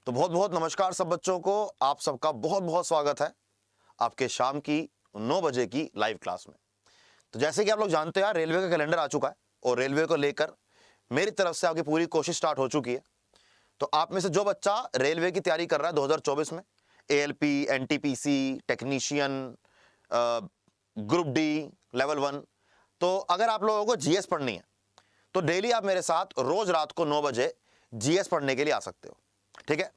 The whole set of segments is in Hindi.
तो बहुत बहुत नमस्कार सब बच्चों को। आप सबका बहुत बहुत स्वागत है आपके शाम की 9 बजे की लाइव क्लास में। तो जैसे कि आप लोग जानते हैं, रेलवे का कैलेंडर आ चुका है और रेलवे को लेकर मेरी तरफ से आपकी पूरी कोशिश स्टार्ट हो चुकी है। तो आप में से जो बच्चा रेलवे की तैयारी कर रहा है 2024 में, ALP, NTPC, technician, group D, level 1, तो अगर आप लोगों को GS पढ़नी है तो डेली आप मेरे साथ रोज रात को 9 बजे GS पढ़ने के लिए आ सकते हो। ठीक है,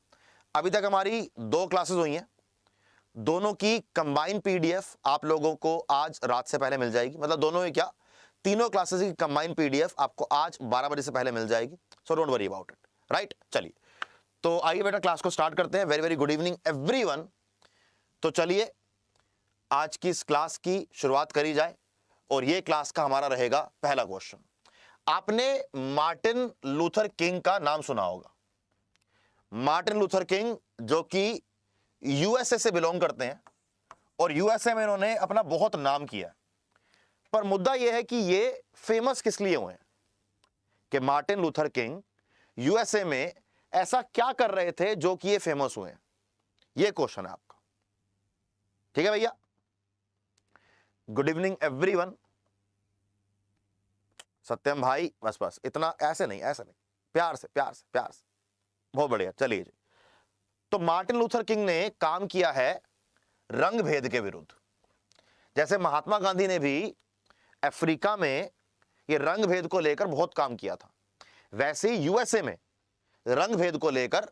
अभी तक हमारी 2 क्लासेस हुई हैं, दोनों की कंबाइन PDF आप लोगों को आज रात से पहले मिल जाएगी। मतलब दोनों ही क्या, तीनों क्लासेस की कंबाइन PDF आपको आज 12 बजे से पहले मिल जाएगी। So don't worry about it, right. चलिए, तो आइए बेटा क्लास को स्टार्ट करते हैं। Very very good evening everyone. तो चलिए आज की इस क्लास की शुरुआत करी जाए और ये क्लास का हमारा रहेगा पहला क्वेश्चन। आपने मार्टिन लूथर किंग का नाम सुना होगा। मार्टिन लूथर किंग जो कि USA से बिलोंग करते हैं और USA में इन्होंने अपना बहुत नाम किया। पर मुद्दा यह है कि ये फेमस किस लिए हुए हैं कि मार्टिन लूथर किंग USA में ऐसा क्या कर रहे थे जो कि ये फेमस हुए हैं। ये क्वेश्चन है आपका। ठीक है भैया, गुड इवनिंग एवरीवन। सत्यम भाई, बस बस इतना, ऐसे नहीं, प्यार से प्यार से प्यार से, बहुत बढ़िया। चलिए जी, तो मार्टिन लूथर किंग ने काम किया है रंग भेद के विरुद्ध। जैसे महात्मा गांधी ने भी अफ्रीका में ये रंग भेद को लेकर बहुत काम किया था, वैसे ही USA में रंग भेद को लेकर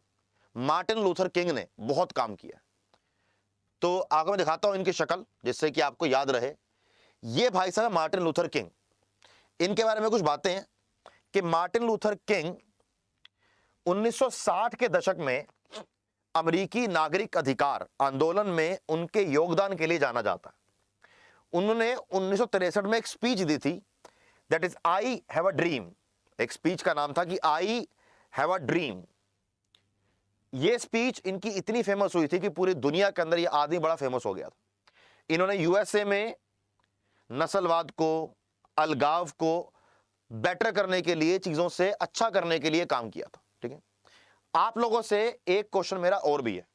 मार्टिन लूथर किंग ने बहुत काम किया। तो आगे मैं दिखाता हूं इनकी शक्ल जिससे कि आपको याद रहे। ये भाई साहब मार्टिन लूथर किंग, इनके बारे में कुछ बातें हैं कि मार्टिन लूथर किंग 1960 के दशक में अमेरिकी नागरिक अधिकार आंदोलन में उनके योगदान के लिए जाना जाता है। उन्होंने 1963 में एक स्पीच दी थी, that is I have a dream. एक स्पीच का नाम था कि आई हैव अ ड्रीम। यह स्पीच इनकी इतनी फेमस हुई थी कि पूरी दुनिया के अंदर यह आदमी बड़ा फेमस हो गया था। इन्होंने USA में नस्लवाद को, अलगाव को बेटर करने के लिए, चीजों से अच्छा करने के लिए काम किया था। ठीक है, आप लोगों से एक क्वेश्चन मेरा और भी है,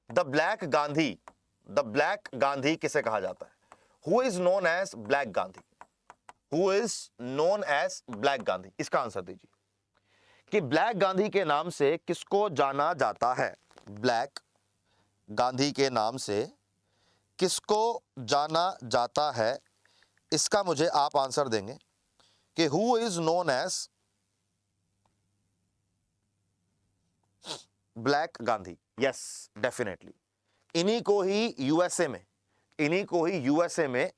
द ब्लैक गांधी किसे कहा जाता है? Who is known as black Gandhi? इसका आंसर दीजिए कि ब्लैक गांधी के नाम से किसको जाना जाता है? ब्लैक गांधी के नाम से किसको जाना जाता है, इसका मुझे आप आंसर देंगे कि who is known as black Gandhi. Yes, definitely इन्हीं को ही USA में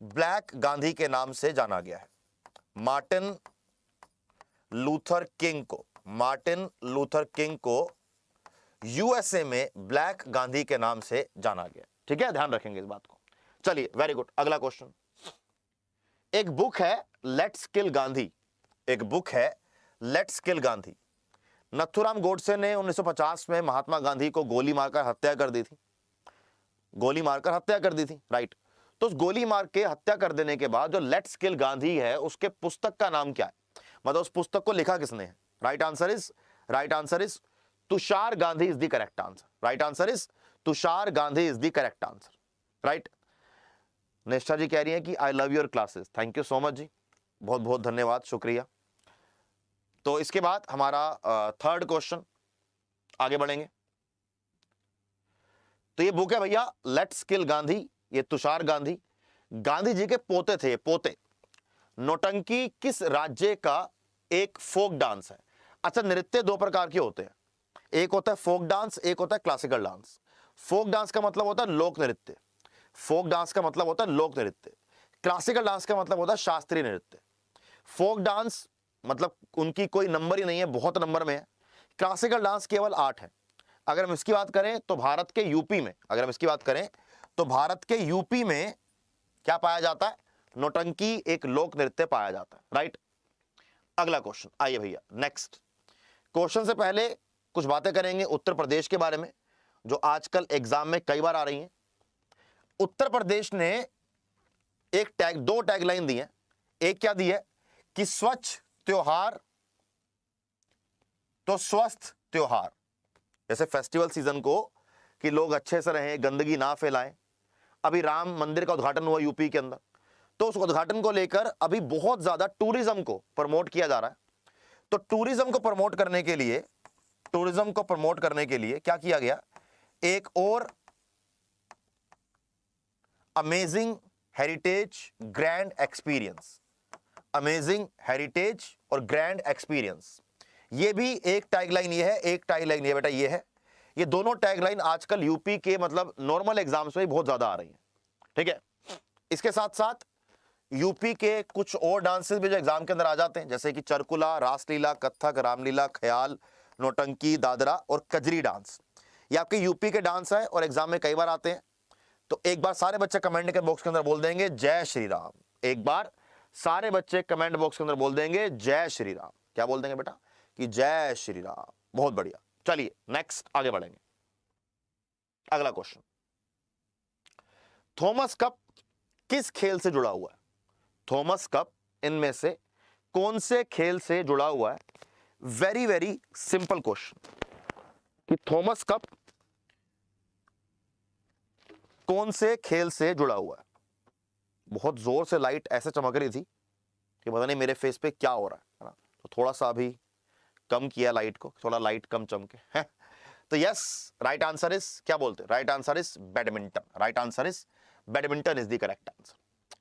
ब्लैक गांधी के नाम से जाना गया है। मार्टिन लूथर किंग को USA में ब्लैक गांधी के नाम से जाना गया। ठीक है, ध्यान रखेंगे इस बात को। चलिए, वेरी गुड। अगला क्वेश्चन, एक बुक है लेट्स किल गांधी। नथुराम गोडसे ने 1950 में महात्मा गांधी को गोली मारकर हत्या कर दी थी, राइट। तो उस गोली मार के हत्या कर देने के बाद जो लेट्स किल गांधी है, उसके पुस्तक का नाम क्या है? मतलब उस पुस्तक को लिखा किसने है? Right answer is Tushar Gandhi is the correct answer. Right. Nishtha ji कह रही है कि I love your classes. Thank you so much ji, बहुत बहुत धन्यवाद, शुक्रिया। तो इसके बाद हमारा थर्ड क्वेश्चन, आगे बढ़ेंगे। तो ये बुक है भैया लेट्स किल गांधी। ये तुषार गांधी जी के पोते थे। नौटंकी किस राज्य का एक फोक डांस है? अच्छा, नृत्य 2 प्रकार के होते हैं, एक होता है फोक डांस, एक होता है क्लासिकल डांस। फोक डांस का मतलब होता है लोक नृत्य, क्लासिकल डांस का मतलब होता है शास्त्रीय नृत्य। फोक डांस मतलब उनकी कोई नंबर ही नहीं है, बहुत नंबर में है। क्लासिकल डांस केवल 8 है। अगर हम इसकी बात करें तो भारत के यूपी में क्या पाया जाता है? नौटंकी एक लोक नृत्य पाया जाता है, राइट। अगला क्वेश्चन, आइए भैया नेक्स्ट क्वेश्चन से पहले कुछ बातें करेंगे उत्तर प्रदेश के बारे में, जो आजकल एग्जाम में कई बार आ रही हैं। उत्तर प्रदेश ने दो टैगलाइन दी है। एक क्या दी है कि स्वच्छ त्योहार तो स्वस्थ त्योहार, जैसे फेस्टिवल सीजन को कि लोग अच्छे से रहें, गंदगी ना फैलाएं। अभी राम मंदिर का उद्घाटन हुआ यूपी के अंदर, तो उस उद्घाटन को लेकर अभी बहुत ज्यादा टूरिज्म को प्रमोट किया जा रहा है। तो टूरिज्म को प्रमोट करने के लिए, टूरिज्म को प्रमोट करने के लिए क्या किया गया, एक और amazing heritage grand experience, amazing heritage और ग्रैंड एक्सपीरियंस, ये भी एक टैगलाइन ये है, एक टैगलाइन ये बेटा ये है। ये दोनों टैगलाइन आजकल यूपी के मतलब नॉर्मल एग्जाम्स में बहुत ज्यादा आ रही हैं, ठीक है। इसके साथ साथ यूपी के कुछ और डांसेस भी जो एग्जाम के अंदर आ जाते हैं, जैसे कि चरकुला, रासलीला, कथक, रामलीला, ख्याल, नौटंकी, दादरा और कजरी डांस, ये आपके यूपी के डांस है और एग्जाम में कई बार आते हैं। तो एक बार सारे बच्चे कमेंट के बॉक्स के अंदर बोल देंगे जय श्री राम। एक बार सारे बच्चे कमेंट बॉक्स के अंदर बोल देंगे जय श्री राम। क्या बोल देंगे बेटा, कि जय श्री राम। बहुत बढ़िया, चलिए नेक्स्ट आगे बढ़ेंगे। अगला क्वेश्चन, थॉमस कप किस खेल से जुड़ा हुआ है? थॉमस कप इनमें से कौन से खेल से जुड़ा हुआ है? वेरी वेरी सिंपल क्वेश्चन, कि थॉमस कप कौन से खेल से जुड़ा हुआ है? बहुत जोर से लाइट ऐसे चमक रही थी कि पता नहीं मेरे फेस पे क्या हो रहा है ना, तो थोड़ा सा अभी कम किया लाइट को, थोड़ा लाइट कम चमके है। तो यस, राइट आंसर इज, क्या बोलते हैं, right answer is badminton. Right answer is badminton is the correct answer.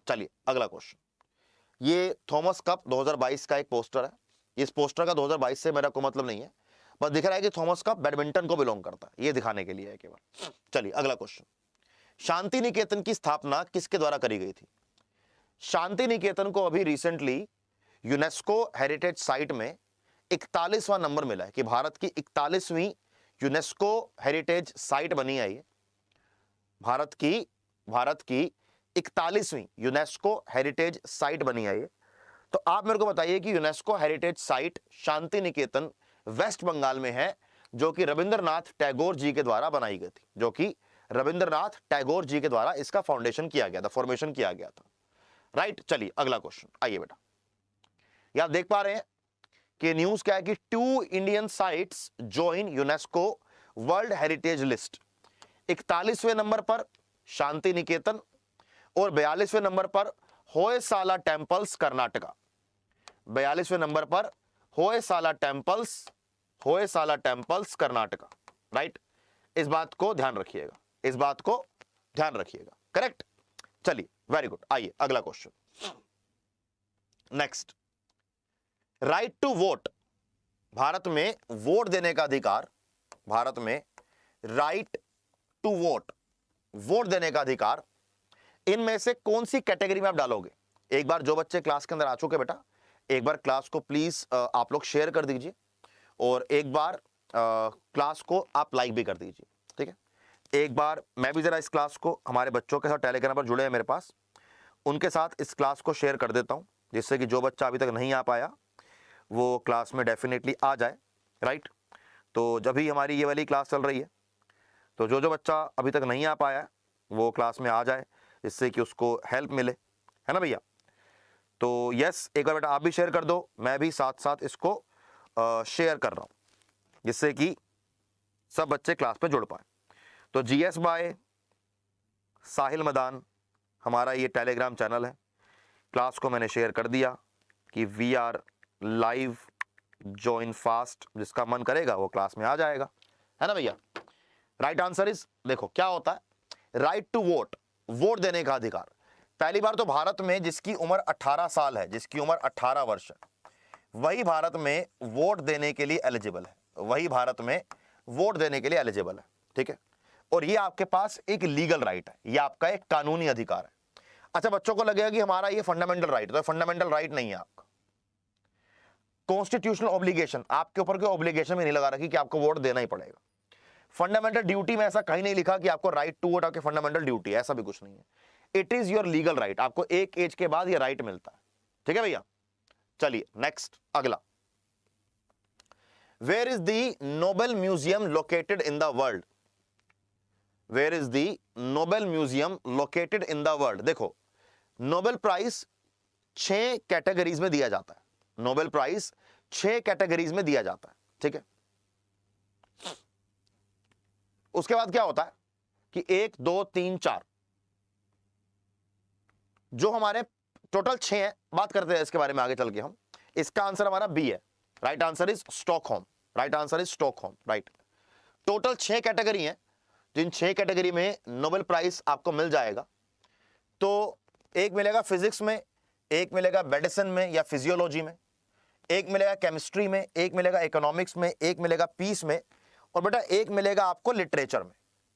चलिए अगला क्वेश्चन, ये थॉमस कप 2022 का एक पोस्टर है। इस पोस्टर का 2022 से मेरा कोई मतलब नहीं है, बस दिख रहा है कि थॉमस कप बैडमिंटन को बिलोंग करता है, ये दिखाने के लिए है केवल। चलिए अगला क्वेश्चन, शांति निकेतन की स्थापना किसके द्वारा करी गई थी? शांति निकेतन को अभी रिसेंटली यूनेस्को हेरिटेज साइट में 41वां नंबर मिला है कि भारत की 41वीं यूनेस्को हेरिटेज साइट बनी है ये। भारत की 41वीं यूनेस्को हेरिटेज साइट बनी है ये। तो आप मेरे को बताइए कि UNESCO heritage site Shanti Niketan waste Bengal में है, जो कि रविंद्रनाथ टैगोर जी के द्वारा बनाई गई थी, जो कि रविंद्रनाथ टैगोर जी के द्वारा इसका फाउंडेशन किया गया था, फॉर्मेशन किया गया था। राइट, चलिए अगला क्वेश्चन, आइए बेटा। ये आप देख पा रहे हैं कि न्यूज क्या है कि 2 Indian sites join UNESCO world heritage list. 41वें नंबर पर शांति निकेतन और 42वें नंबर पर होयसाला टेम्पल्स कर्नाटका। 42वें नंबर पर होयसाला टेम्पल्स कर्नाटका। राइट, इस बात को ध्यान रखिएगा, इस बात को ध्यान रखिएगा। करेक्ट, चलिए वेरी गुड। आइए अगला question, next, right to vote, Bharat में वोट देने का अधिकार, भारत में राइट टू वोट, वोट देने का अधिकार, इनमें से कौन सी कैटेगरी में आप डालोगे? एक बार जो बच्चे क्लास के अंदर आ चुके बेटा, एक बार क्लास को प्लीज आप लोग शेयर कर दीजिए और एक बार क्लास को आप लाइक भी कर दीजिए, ठीक है। एक बार मैं भी जरा इस क्लास को, हमारे बच्चों के साथ टेलीग्राम पर जुड़े हैं मेरे पास, उनके साथ इस क्लास को शेयर कर देता हूं, जिससे कि जो बच्चा अभी तक नहीं आ पाया वो क्लास में डेफिनेटली आ जाए। राइट, तो जब भी हमारी ये वाली क्लास चल रही है, तो जो बच्चा अभी तक नहीं आ पाया वो क्लास में आ जाए, जिससे कि उसको हेल्प मिले, है ना भैया। तो यस, एक बार बेटा आप भी शेयर कर दो, मैं भी साथ साथ इसको शेयर कर रहा हूँ, जिससे कि सब बच्चे क्लास पे जुड़ पाए। तो GS बाय साहिल मदान हमारा ये टेलीग्राम चैनल है, क्लास को मैंने शेयर कर दिया कि we are live, join fast, जिसका मन करेगा वो क्लास में आ जाएगा, है ना भैया। राइट आंसर इज, देखो क्या होता है, राइट टू वोट, वोट देने का अधिकार। पहली बार तो भारत में जिसकी उम्र 18 साल है, जिसकी उम्र 18 वर्ष है, वही भारत में वोट देने के लिए एलिजिबल है, वही भारत में वोट देने के लिए एलिजिबल है, ठीक है। और ये आपके पास एक लीगल राइट है, ये आपका एक कानूनी अधिकार है। अच्छा, बच्चों को लगेगा कि हमारा ये फंडामेंटल राइट, तो फंडामेंटल राइट नहीं है आपका, कॉन्स्टिट्यूशनल ऑब्लिगेशन, आपके ऊपर कोई ऑब्लिगेशन भी नहीं लगा रखी कि आपको वोट देना ही पड़ेगा। फंडामेंटल ड्यूटी में ऐसा कहीं नहीं लिखा कि आपको राइट टू वोट आपके फंडामेंटल ड्यूटी, ऐसा भी कुछ नहीं है। It is your legal right, आपको एक एज के बाद ये राइट मिलता है, ठीक है भैया। चलिए नेक्स्ट, अगला, where is the Nobel museum located in the world? Where is the Nobel museum located in the world? देखो, नोबेल प्राइज 6 कैटेगरीज में दिया जाता है, नोबेल प्राइज 6 कैटेगरीज में दिया जाता है, ठीक है। उसके बाद क्या होता है कि 1 2 3 4 जो हमारे टोटल 6 हैं, बात करते हैं इसके बारे में आगे चल के हम। इसका आंसर हमारा बी है, right answer is Stockholm, right answer is Stockholm, right. Total 6 category हैं, जिन 6 कैटेगरी में नोबेल प्राइज आपको मिल जाएगा। तो एक मिलेगा फिजिक्स में, एक मिलेगा मेडिसिन में या फिजियोलॉजी में, एक मिलेगा केमिस्ट्री में, एक मिलेगा इकोनॉमिक्स में, एक मिलेगा पीस में, और बेटा एक मिलेगा आपको लिटरेचर में।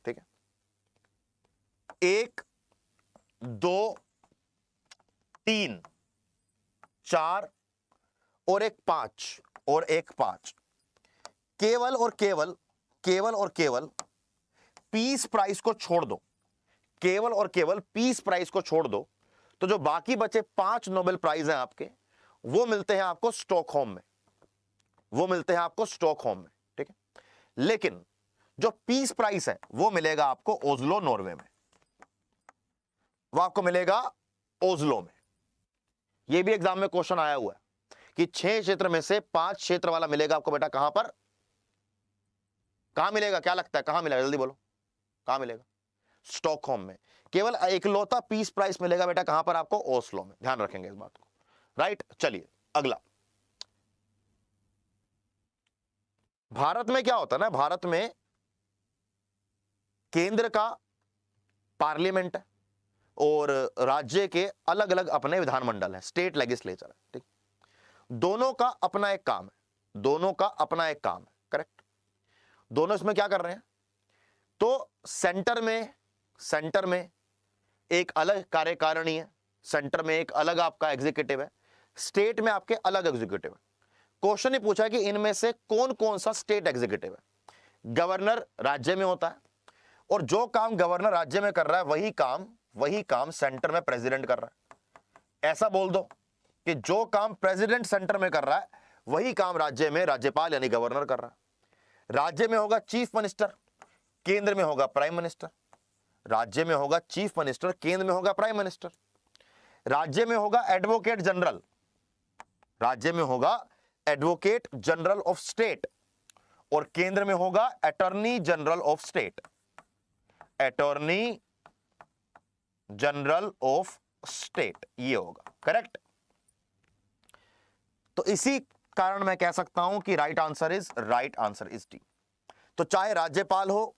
ठीक है, 1 2 3 4 और एक 5 और एक 5। केवल और केवल पीस प्राइस को छोड़ दो, केवल और केवल पीस प्राइस को छोड़ दो, तो जो बाकी बचे 5 नोबेल प्राइज हैं आपके, वो मिलते हैं आपको स्टॉकहोम में, वो मिलते हैं आपको स्टॉकहोम में। ठीक है, लेकिन जो पीस प्राइस है वो मिलेगा आपको ओस्लो नॉर्वे में, वो आपको मिलेगा ओस्लो में। ये भी एग्जाम में क्वेश्चन आया हुआ है कि 6 क्षेत्र में से 5 क्षेत्र वाला मिलेगा आपको बेटा कहां पर, कहां मिलेगा, क्या लगता है कहां मिलेगा, जल्दी बोलो कहां मिलेगा? स्टॉकहोम में। केवल इकलौता पीस प्राइस मिलेगा बेटा कहां पर आपको? ओस्लो में। ध्यान रखेंगे इस बात को, राइट। चलिए अगला, भारत में क्या होता है ना, भारत में केंद्र का पार्लियामेंट है और राज्य के अलग अलग अपने विधानमंडल है, स्टेट लेजिस्लेचर है। ठीक, दोनों का अपना एक काम है, दोनों का अपना एक काम है, करेक्ट। दोनों इसमें क्या कर रहे हैं, तो सेंटर में एक अलग कार्यकारिणी है, सेंटर में एक अलग आपका एग्जीक्यूटिव है, स्टेट में आपके अलग एग्जीक्यूटिव है। क्वेश्चन ही पूछा कि इनमें से कौन कौन सा स्टेट एग्जीक्यूटिव है। गवर्नर राज्य में होता है, और जो काम गवर्नर राज्य में कर रहा है वही काम सेंटर में प्रेसिडेंट कर रहा है। ऐसा बोल दो कि जो काम प्रेसिडेंट सेंटर में कर रहा है वही काम राज्य में राज्यपाल यानी गवर्नर कर रहा है। राज्य में होगा चीफ मिनिस्टर, केंद्र में होगा प्राइम मिनिस्टर। राज्य में होगा चीफ मिनिस्टर, केंद्र में होगा प्राइम मिनिस्टर। राज्य में होगा एडवोकेट जनरल, राज्य में होगा एडवोकेट जनरल ऑफ स्टेट, और केंद्र में होगा attorney general of state, attorney general of state, ये होगा, करेक्ट। तो इसी कारण मैं कह सकता हूं कि राइट आंसर इज डी। तो चाहे राज्यपाल हो,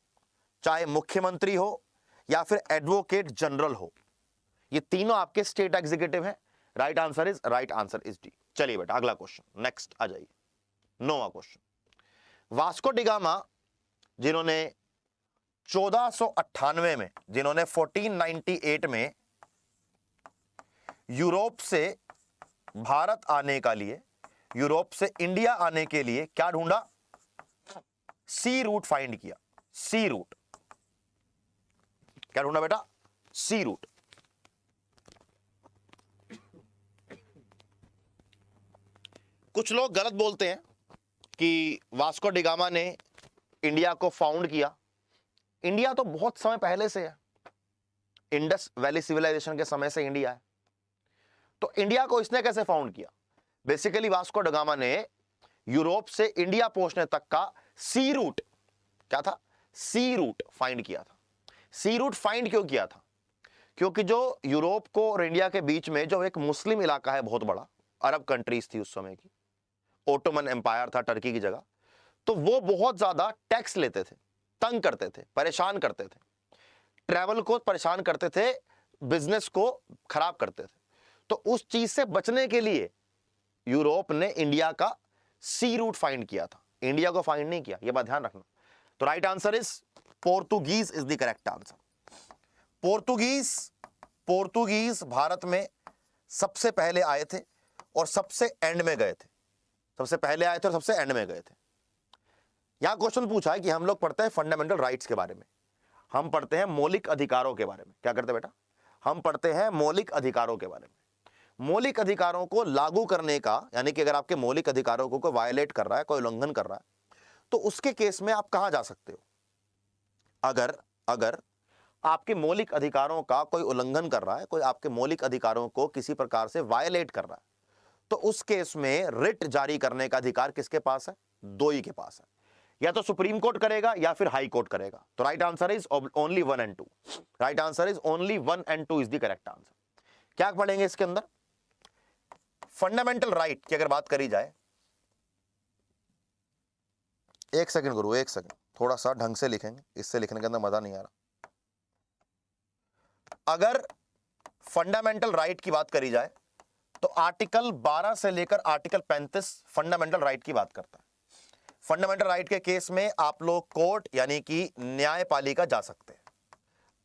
चाहे मुख्यमंत्री हो, या फिर एडवोकेट जनरल हो, ये तीनों आपके स्टेट एग्जीक्यूटिव हैं। Right answer is D. चलिए बेटा अगला क्वेश्चन, नेक्स्ट आ जाइए, 9वां क्वेश्चन। वास्को डिगामा जिन्होंने 1498 में, जिन्होंने 1498 में यूरोप से भारत आने का लिए, यूरोप से इंडिया आने के लिए क्या ढूंढा? सी रूट फाइंड किया। सी रूट क्या ढूंढा बेटा? सी रूट। कुछ लोग गलत बोलते हैं कि वास्को डिगामा ने इंडिया को फाउंड किया। इंडिया तो बहुत समय पहले से है, इंडस वैली सिविलाइजेशन के समय से इंडिया है। तो इंडिया को इसने कैसे फाउंड किया? बेसिकली वास्को डिगामा ने यूरोप से इंडिया पहुंचने तक का सी रूट, क्या था? सी रूट फाइंड किया था। सी रूट फाइंड क्यों किया था? क्योंकि जो यूरोप को और इंडिया के बीच में जो एक मुस्लिम इलाका है बहुत बड़ा, अरब कंट्रीज थी उस समय की, ओटोमन एम्पायर था टर्की की जगह, तो वो बहुत ज्यादा टैक्स लेते थे, तंग करते थे, परेशान करते थे, ट्रैवल को परेशान करते थे, बिजनेस को खराब करते थे। तो उस चीज से बचने के लिए यूरोप ने इंडिया का सी रूट फाइंड किया था, इंडिया को फाइंड नहीं किया, यह बात ध्यान रखना। तो right answer is Portuguese is the correct answer. Portuguese Bharat में सबसे पहले आए थे और सबसे एंड में गए थे, सबसे पहले आए थे और सबसे एंड में गए थे। यहां क्वेश्चन पूछा है कि हम लोग पढ़ते हैं फंडामेंटल राइट्स के बारे में, हम पढ़ते हैं मौलिक अधिकारों के बारे में। क्या करते हैं बेटा? हम पढ़ते हैं मौलिक अधिकारों के बारे में। मौलिक अधिकारों को लागू करने का, यानी कि अगर आपके मौलिक अधिकारों को कोई वायलेट कर रहा है, कोई उल्लंघन कर रहा है, तो उसके केस में आप कहां जा सकते हो? अगर आपके मौलिक अधिकारों का कोई उल्लंघन कर रहा है, कोई आपके मौलिक अधिकारों को किसी प्रकार से वायलेट कर रहा है, तो उस केस में रिट जारी करने का अधिकार किसके पास है? दो ही के पास है। या तो सुप्रीम कोर्ट करेगा या फिर हाई कोर्ट करेगा। तो right answer is only 1 and 2। Right answer is only 1 and 2 is the correct answer. क्या पढ़ेंगे इसके अंदर? फंडामेंटल राइट की अगर बात करी जाए, एक सेकंड गुरु, एक सेकंड, थोड़ा सा ढंग से लिखेंगे, इससे लिखने के अंदर मजा नहीं आ रहा। अगर फंडामेंटल राइट की बात करी जाए तो आर्टिकल 12 से लेकर आर्टिकल 35 फंडामेंटल राइट की बात करता है। फंडामेंटल राइट के केस में आप लोग कोर्ट यानी कि न्यायपालिका जा सकते हैं।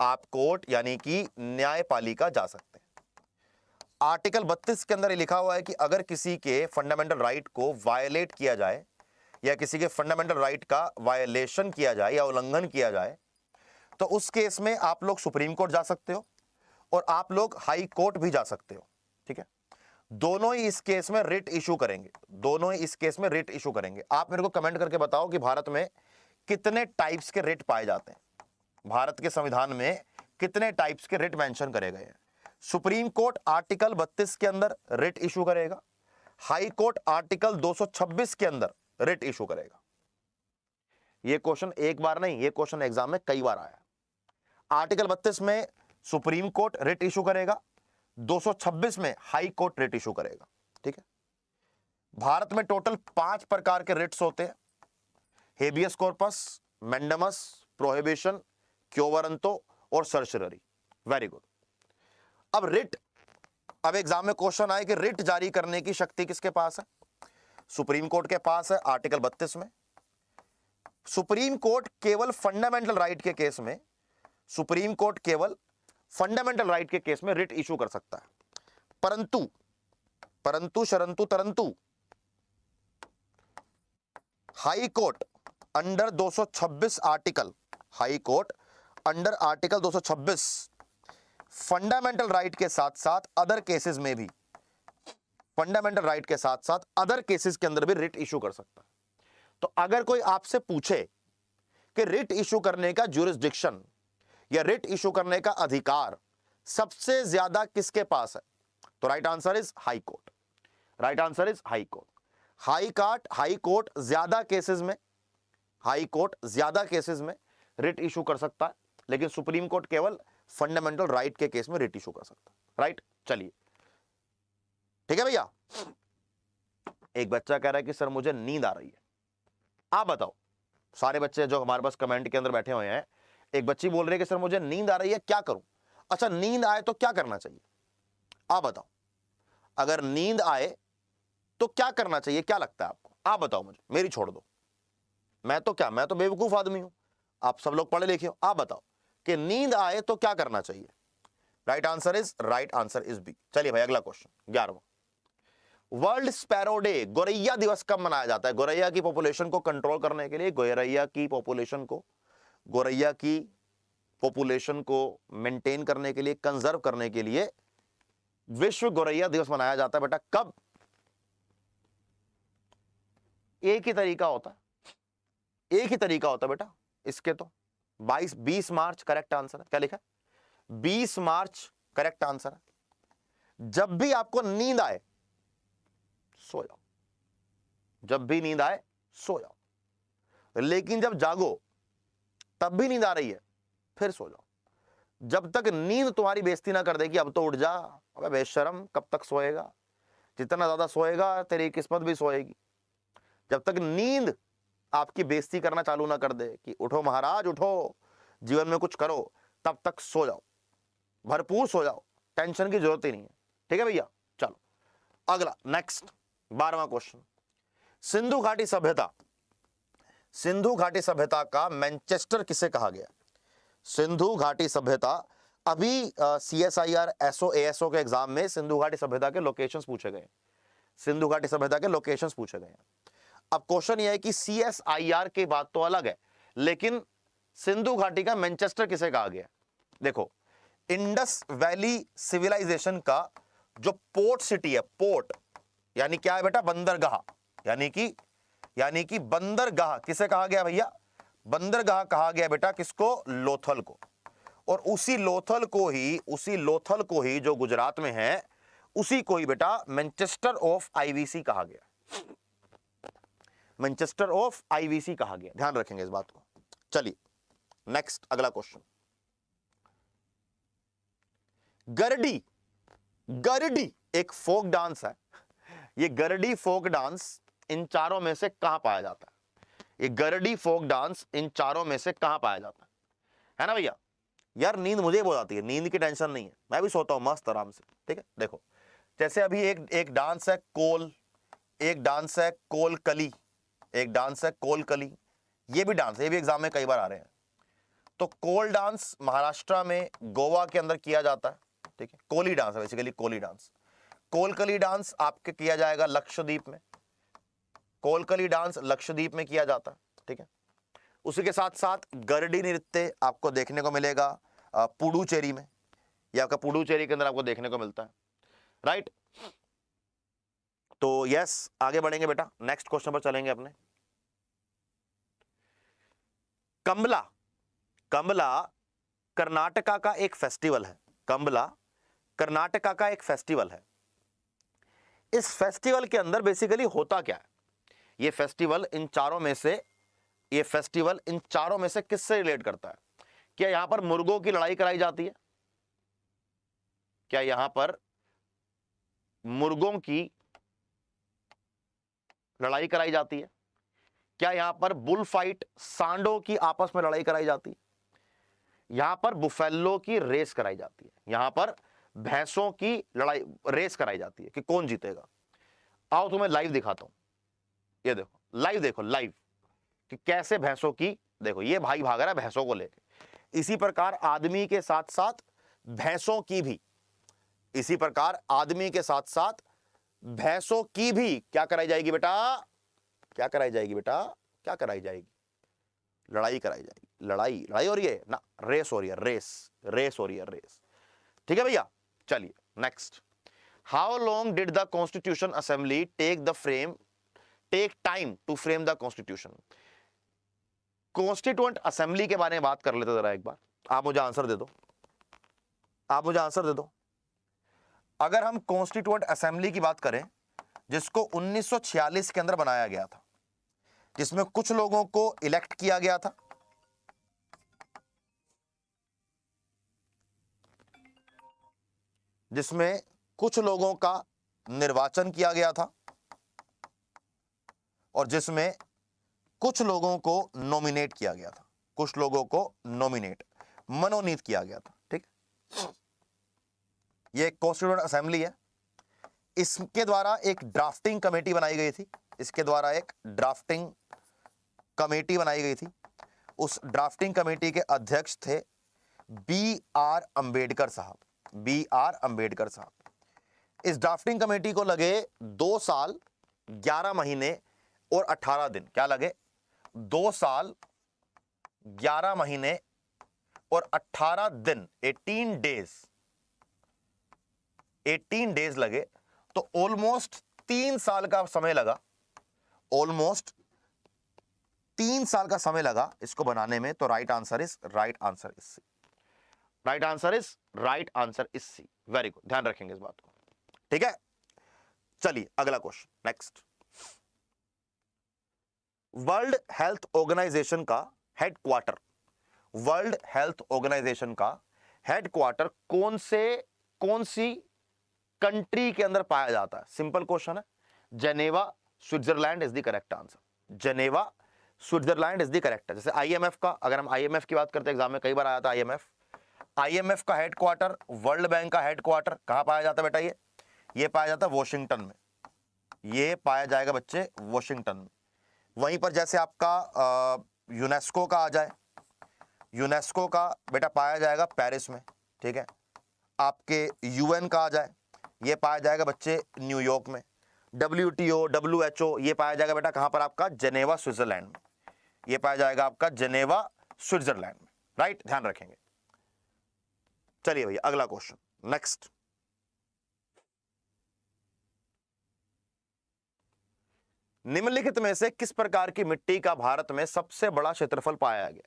आप कोर्ट यानी कि न्यायपालिका जा सकते हैं। आर्टिकल 32 के अंदर ये लिखा हुआ है कि अगर किसी के फंडामेंटल राइट को वायलेट किया जाए या किसी के फंडामेंटल राइट का वायलेशन किया जाए या उल्लंघन किया जाए तो उस केस में आप लोग सुप्रीम कोर्ट जा सकते हो और आप लोग हाई कोर्ट भी जा सकते हो। ठीक है, दोनों ही इस केस में रिट इशू करेंगे, दोनों ही इस केस में रिट इशू करेंगे। आप मेरे को कमेंट करके बताओ कि भारत में कितने टाइप्स के रिट पाए जाते हैं, भारत के संविधान में कितने टाइप्स के रिट मेंशन करे गए हैं। सुप्रीम कोर्ट आर्टिकल 32 के अंदर रिट इशू करेगा, हाई कोर्ट आर्टिकल 226 के अंदर रिट इशू करेगा। यह क्वेश्चन एक बार नहीं, यह क्वेश्चन एग्जाम में कई बार आया। आर्टिकल 32 में सुप्रीम कोर्ट रिट इशू करेगा, 226 में हाई कोर्ट रिट इशू करेगा। ठीक है, भारत में टोटल 5 प्रकार के रिट्स होते हैं, habeas corpus, mandamus, prohibition, quo warranto और सर्चररी। Very good. अब रिट, अब एग्जाम में क्वेश्चन आए कि रिट जारी करने की शक्ति किसके पास है? सुप्रीम कोर्ट के पास है आर्टिकल 32 में। सुप्रीम कोर्ट केवल फंडामेंटल राइट के केस में, सुप्रीम कोर्ट केवल फंडामेंटल राइट के केस में रिट इशू कर सकता है। परंतु शरंतु तरंतु high court under 226 article, high court under article 226 fundamental right के साथ साथ अदर केसेस में भी, फंडामेंटल राइट के साथ साथ अदर केसेस के अंदर भी रिट इशू कर सकता है। तो अगर कोई आपसे पूछे कि रिट इशू करने का ज्यूरिसडिक्शन या रिट इशू करने का अधिकार सबसे ज्यादा किसके पास है, तो right answer is high court. Right answer is high court. High court ज्यादा केसेस में, हाई कोर्ट ज्यादा केसेस में रिट इशू कर सकता है, लेकिन सुप्रीम कोर्ट केवल फंडामेंटल राइट के केस में रिट इशू कर सकता है। राइट, चलिए ठीक है भैया। एक बच्चा कह रहा है कि सर मुझे नींद आ रही है, आप बताओ। सारे बच्चे जो हमारे पास कमेंट के अंदर बैठे हुए हैं, एक बच्ची बोल रही है कि सर मुझे नींद आ रही है, क्या करूं? अच्छा, नींद आए तो क्या करना चाहिए, आप बताओ। अगर नींद आए तो क्या करना चाहिए, क्या लगता है आपको? आप बताओ मुझे, मेरी छोड़ दो, मैं तो बेवकूफ आदमी हूं, आप सब लोग पढ़े लिखे हो। आप बताओ कि नींद आए तो क्या करना चाहिए। Right answer is B. चलिए भाई, अगला क्वेश्चन 11वां। वर्ल्ड स्पैरो डे, गोरैया दिवस कब मनाया जाता है? गोरैया की पॉपुलेशन को कंट्रोल करने के लिए, गोरैया की पॉपुलेशन को मेंटेन करने के लिए, कंजर्व करने के लिए विश्व गोरैया दिवस मनाया जाता है। बेटा कब? एक ही तरीका होता है, एक ही तरीका होता है बेटा इसके तो। 20 मार्च करेक्ट आंसर है। क्या लिखा है? 20 मार्च करेक्ट आंसर है। जब भी आपको नींद आए सो जाओ, जब भी नींद आए सो जाओ, लेकिन जब जागो तब भी नींद आ रही है फिर सो जाओ। जब तक नींद तुम्हारी बेइज्जती ना कर देगी, अब तो उठ जा, अबे बेशरम, कब तक सोएगा? जितना ज्यादा सोएगा तेरी किस्मत भी सोएगी। जब तक नींद आपकी बेइज्जती करना चालू ना कर दे कि उठो महाराज उठो, जीवन में कुछ करो, तब तक सो जाओ, भरपूर सो जाओ, टेंशन की जरूरत ही नहीं है। ठीक है भैया, चलो अगला, नेक्स्ट 12वां क्वेश्चन। सिंधु घाटी सभ्यता, सिंधु घाटी सभ्यता का मैनचेस्टर किसे कहा गया? सिंधु घाटी सभ्यता, अभी CSIR SO ASO के एग्जाम में सिंधु घाटी सभ्यता के लोकेशंस पूछे गए, सिंधु घाटी सभ्यता के लोकेशंस पूछे गए। अब क्वेश्चन यह है कि CSIR की बात तो अलग है, लेकिन सिंधु घाटी का मैनचेस्टर किसे कहा गया? देखो, इंडस वैली सिविलाइजेशन का जो पोर्ट सिटी है, पोर्ट यानी क्या है बेटा? बंदरगाह, यानी कि बंदरगाह किसे कहा गया भैया? बंदरगाह कहा गया बेटा किसको? लोथल को। और उसी लोथल को ही जो गुजरात में है, उसी को ही बेटा मैनचेस्टर ऑफ IVC कहा गया। मैनचेस्टर ऑफ आईवीसी कहा गया, ध्यान रखेंगे इस बात को। चलिए नेक्स्ट अगला क्वेश्चन, गरडी, गरडी एक फोक डांस है, ये गरडी फोक डांस इन चारों में से कहां पाया जाता है? ये गरडी फोक डांस इन चारों में से कहां पाया जाता है ना भैया? यार नींद मुझे बहुत आती है, नींद की टेंशन नहीं है, मैं भी सोता हूं मस्त आराम से, ठीक है। देखो जैसे अभी एक डांस है कोल, एक डांस है कोल कली, एक डांस है कोल कली, ये भी डांस है, ये भी एग्जाम में कई बार आ रहे हैं। तो कोल डांस महाराष्ट्र में गोवा के अंदर किया जाता है, ठीक है। कोली डांस है basically, Koli dance. Kolkali dance आपके किया जाएगा लक्षद्वीप में, कोलकली डांस लक्षद्वीप में किया जाता है, ठीक है। उसी के साथ साथ गरडी नृत्य आपको देखने को मिलेगा पुडुचेरी में, या आपका पुडुचेरी के अंदर आपको देखने को मिलता है, राइट। तो यस आगे बढ़ेंगे बेटा, नेक्स्ट क्वेश्चन पर चलेंगे अपने। कंबला, कंबला कर्नाटका का एक फेस्टिवल है, कंबला कर्नाटका का एक फेस्टिवल है। इस फेस्टिवल के अंदर बेसिकली होता क्या है? ये फेस्टिवल इन चारों में से, ये फेस्टिवल इन चारों में से किससे रिलेट करता है? क्या यहां पर मुर्गों की लड़ाई कराई जाती है? क्या यहां पर मुर्गों की लड़ाई कराई जाती है? क्या यहां पर बुल फाइट, सांडों की आपस में लड़ाई कराई जाती है? यहां पर बुफेलो की रेस कराई जाती है, यहां पर भैंसों की लड़ाई रेस कराई जाती है कि कौन जीतेगा। आओ तुम्हें लाइव दिखाता हूं, ये देखो लाइव, देखो लाइव कि कैसे भैंसों की, देखो ये भाई भाग रहा है भैंसों को लेके। इसी प्रकार आदमी के साथ साथ भैंसों की भी, इसी प्रकार आदमी के साथ साथ भैंसों की भी क्या कराई जाएगी बेटा? क्या कराई जाएगी बेटा? क्या कराई जाएगी? लड़ाई कराई जाएगी। लड़ाई, लड़ाई हो रही है ना, रेस हो रही है, रेस, रेस हो रही है, रेस, ठीक है भैया। चलिए next, how long did the constitution assembly take time to frame the constitution? Constituent assembly के बारे में बात कर लेते जरा एक बार, आप मुझे आंसर दे दो, आप मुझे आंसर दे दो। अगर हम कॉन्स्टिट्यूएंट असेंबली की बात करें, जिसको 1946 के अंदर बनाया गया था, जिसमें कुछ लोगों को इलेक्ट किया गया था, जिसमें कुछ लोगों का निर्वाचन किया गया था, और जिसमें कुछ लोगों को नॉमिनेट किया गया था, कुछ लोगों को नॉमिनेट, मनोनीत किया गया था, ठीक। यह एक कॉन्स्टिट्यूएंट असेंबली है। इसके द्वारा एक ड्राफ्टिंग कमेटी बनाई गई थी, इसके द्वारा एक ड्राफ्टिंग कमेटी बनाई गई थी। उस ड्राफ्टिंग कमेटी के अध्यक्ष थे B.R. अंबेडकर साहब, B.R. अंबेडकर साहब। इस ड्राफ्टिंग कमेटी को लगे 2 साल 11 महीने और 18 दिन, क्या लगे? 2 साल 11 महीने और 18 दिन, 18 डेज लगे। तो ऑलमोस्ट 3 साल का समय लगा, ऑलमोस्ट 3 साल का समय लगा इसको बनाने में। तो right answer is C, right answer is C. Very good, ध्यान रखेंगे इस बात को, ठीक है। चलिए अगला question, next. World health organization का हेडक्वार्टर, वर्ल्ड हेल्थ ऑर्गेनाइजेशन का हेडक्वार्टर कौन सी कंट्री के अंदर पाया जाता है? सिंपल क्वेश्चन है, Geneva Switzerland is the correct answer, Geneva Switzerland is the correct. जैसे आईएमएफ का, अगर हम आईएमएफ की बात करते हैं, एग्जाम में कई बार आया था आईएमएफ का हेडक्वार्टर, वर्ल्ड बैंक का हेडक्वार्टर कहां पाया जाता है बेटा? ये पाया जाता है वॉशिंगटन में, ये पाया जाएगा बच्चे वॉशिंगटन में। वहीं पर जैसे आपका यूनेस्को का आ जाए, यूनेस्को का बेटा पाया जाएगा पेरिस में, ठीक है। आपके यूएन का आ जाए, ये पाया जाएगा बच्चे न्यूयॉर्क में। WTO, WHO ये पाया जाएगा बेटा कहां पर? आपका जेनेवा स्विट्जरलैंड में, ये पाया जाएगा आपका जेनेवा स्विट्जरलैंड में, राइट, ध्यान रखेंगे। चलिए भैया अगला क्वेश्चन, नेक्स्ट। निम्नलिखित में से किस प्रकार की मिट्टी का भारत में सबसे बड़ा क्षेत्रफल पाया गया?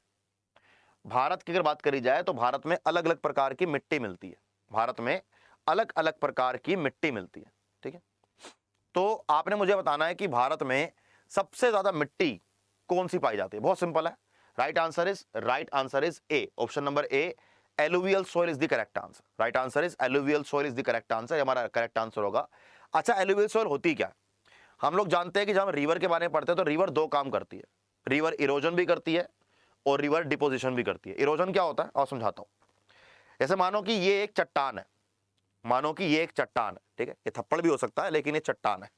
भारत की अगर बात करी जाए तो भारत में अलग अलग प्रकार की मिट्टी मिलती है, भारत में अलग अलग प्रकार की मिट्टी मिलती है, ठीक है। तो आपने मुझे बताना है कि भारत में सबसे ज्यादा मिट्टी कौन सी पाई जाती है? बहुत सिंपल है, right answer is a, option number A, alluvial soil is the correct answer. Right answer is alluvial soil is the correct answer, हमारा करेक्ट आंसर होगा। अच्छा, एलुवियल सॉइल होती क्या है? हम लोग जानते हैं कि जब हम रिवर के बारे में पढ़ते हैं तो रिवर दो काम करती है, रिवर इरोजन भी करती है और रिवर डिपोजिशन भी करती है। इरोजन क्या होता है और समझाता हूं। जैसे मानो कि ये एक चट्टान है, मानो कि ये एक चट्टान है, ठीक है, ये थप्पड़ भी हो सकता है लेकिन ये चट्टान है।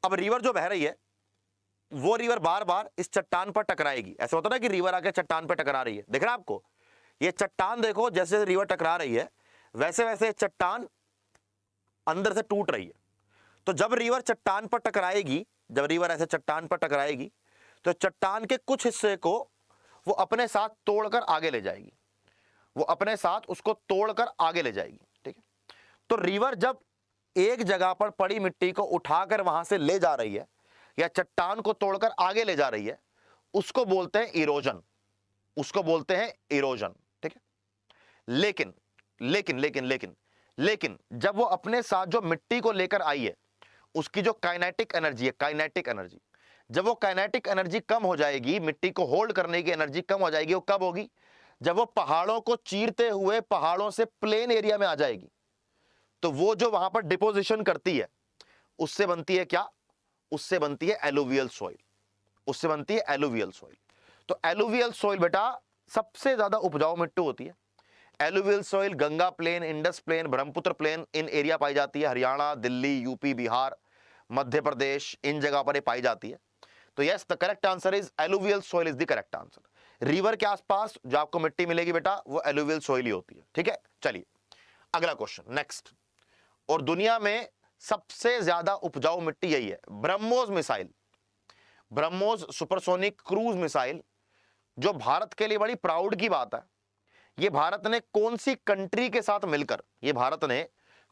अब रिवर जो बह रही है वो रिवर बार बार इस चट्टान पर टकराएगी। ऐसा होता है ना कि रिवर आके चट्टान पर टकरा रही है, देख रहा है आपको, ये चट्टान देखो, जैसे रिवर टकरा रही है वैसे वैसे चट्टान अंदर से टूट रही है। तो जब रिवर चट्टान पर टकराएगी, जब रिवर ऐसे चट्टान पर टकराएगी तो चट्टान के कुछ हिस्से को वो अपने साथ तोड़कर आगे ले जाएगी, वो अपने साथ उसको तोड़कर आगे ले जाएगी, ठीक है। तो रिवर जब एक जगह पर पड़ी मिट्टी को उठाकर वहां से ले जा रही है या चट्टान को तोड़कर आगे ले जा रही है, उसको बोलते हैं इरोजन, उसको बोलते हैं इरोजन, ठीक है। लेकिन लेकिन लेकिन लेकिन लेकिन जब वो अपने साथ जो मिट्टी को लेकर आई है उसकी जो काइनेटिक एनर्जी है, काइनेटिक एनर्जी, जब वो काइनेटिक एनर्जी कम हो जाएगी, मिट्टी को होल्ड करने की एनर्जी कम हो जाएगी, वो कब होगी? जब वो पहाड़ों को चीरते हुए पहाड़ों से प्लेन एरिया में आ जाएगी, तो वो जो वहां पर डिपोजिशन करती है उससे बनती है क्या? उससे बनती है एलुवियल सॉइल, उससे बनती है एलुवियल सॉइल। तो एलुवियल सॉइल बेटा सबसे ज्यादा उपजाऊ मिट्टी होती है। Alluvial soil Ganga plain, Indus plain, Brahmaputra plain, इन एरिया पाई जाती है। हरियाणा, दिल्ली, यूपी, बिहार, मध्य प्रदेश, इन जगह पर ये पाई जाती है। तो yes, the correct answer is alluvial soil is the correct answer. River के आसपास जो आपको मिट्टी मिलेगी बेटा वो एलुवियल सॉइल ही होती है, ठीक है। चलिए अगला क्वेश्चन, नेक्स्ट। और दुनिया में सबसे ज्यादा उपजाऊ मिट्टी यही है, BrahMos missile, BrahMos supersonic cruise missile, जो भारत के लिए बड़ी प्राउड की बात है। ये भारत ने कौन सी कंट्री के साथ मिलकर, ये भारत ने